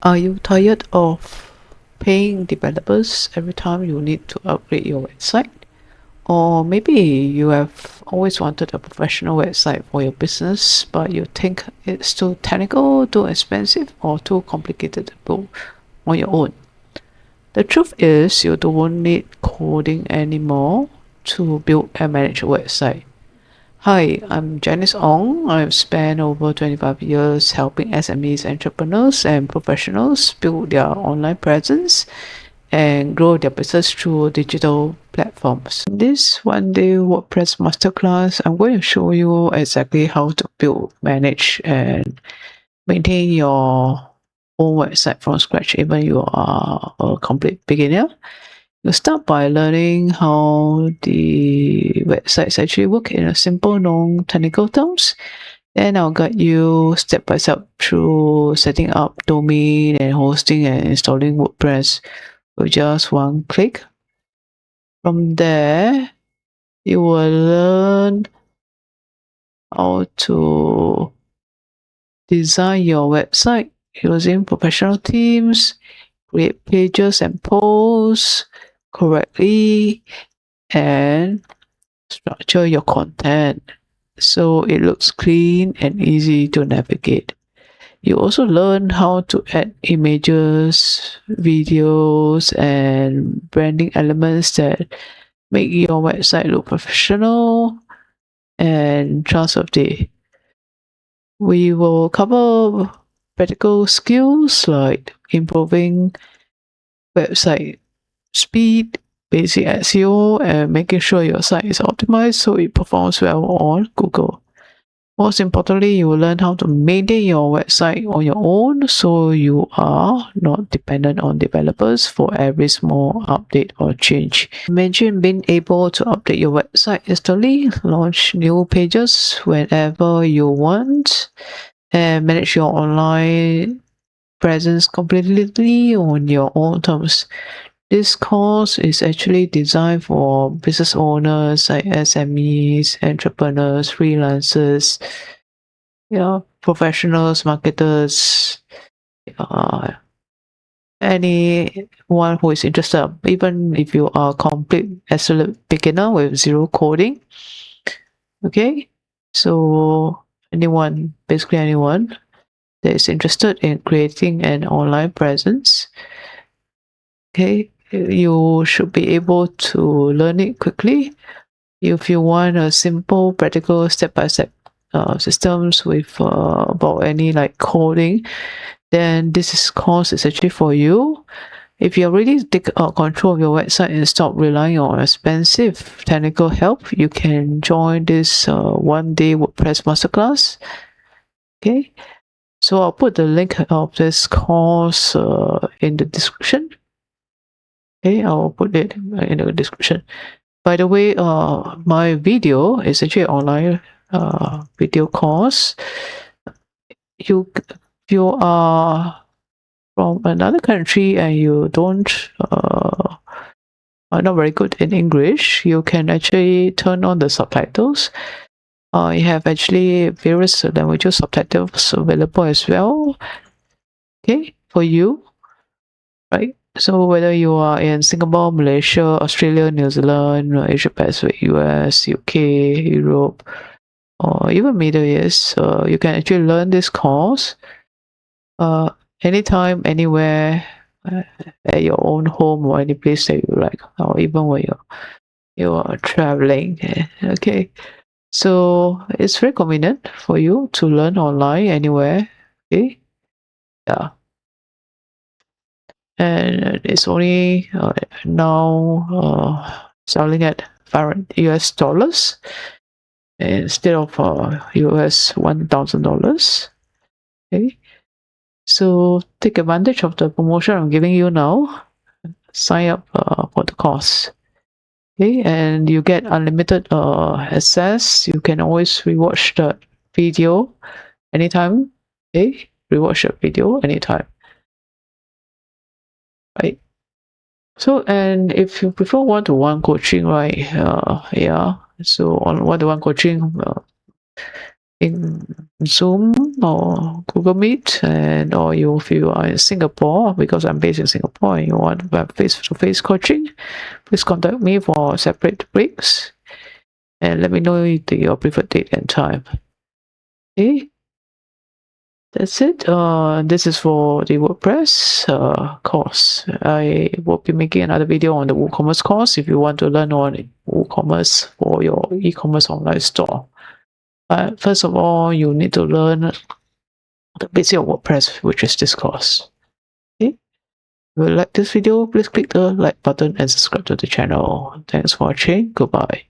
Are you tired of paying developers every time you need to upgrade your website? Or maybe you have always wanted a professional website for your business, but you think it's too technical, too expensive, or too complicated to build on your own. The truth is, you don't need coding anymore to build and manage a website. Hi, I'm Janice Ong. I've spent over 25 years helping SMEs, entrepreneurs, and professionals build their online presence and grow their business through digital platforms. In this one-day WordPress masterclass, I'm going to show you exactly how to build, manage, and maintain your own website from scratch, even you are a complete beginner. You start by learning how the websites actually work in a simple, non-technical terms. Then I'll guide you step by step through setting up domain and hosting and installing WordPress with just one click. From there, you will learn how to design your website using professional themes, create pages and posts correctly, and structure your content so it looks clean and easy to navigate. You also learn how to add images, videos, and branding elements that make your website look professional and trustworthy. We will cover practical skills like improving website speed, basic SEO, and making sure your site is optimized so it performs well on Google. Most importantly, you will learn how to maintain your website on your own so you are not dependent on developers for every small update or change. Imagine being able to update your website instantly, launch new pages whenever you want, and manage your online presence completely on your own terms. This course is actually designed for business owners like SMEs, entrepreneurs, freelancers, professionals, marketers, uh, anyone who is interested, even if you are a complete absolute beginner with zero coding. Okay, so basically anyone that is interested in creating an online presence, okay, you should be able to learn it quickly. If you want a simple, practical, step-by-step systems with about any like coding, then course is actually for you. If you already take control of your website and stop relying on expensive technical help, you can join this one-day WordPress masterclass. Okay, so I'll put the link of this course in the description. Okay, I'll put it in the description. By the way, my video is actually an online video course. If you are from another country and you don't are not very good in English, you can actually turn on the subtitles. You have actually various languages subtitles available as well. Okay, for you, right? So whether you are in Singapore, Malaysia, Australia, New Zealand, Asia Pacific, US, UK, Europe, or even Middle East, you can actually learn this course anytime, anywhere, at your own home or any place that you like, or even when you are traveling. Okay, so it's very convenient for you to learn online anywhere. Okay, yeah, and it's only now selling at $500 instead of US $1,000. Okay, so take advantage of the promotion I'm giving you now. Sign up for the course. Okay, and you get unlimited access. You can always rewatch the video anytime. Okay, rewatch the video anytime. Right. So, and if you prefer one-to-one coaching, right? Yeah. So on one-to-one coaching, in Zoom or Google Meet, and or if you are in Singapore, because I'm based in Singapore, and you want face-to-face coaching, please contact me for separate breaks and let me know your preferred date and time. Okay, that's it. This is for the WordPress course. I will be making another video on the WooCommerce course if you want to learn on WooCommerce for your e-commerce online store. But first of all, you need to learn the basic of WordPress, which is this course. Okay? If you like this video, please click the like button and subscribe to the channel. Thanks for watching. Goodbye.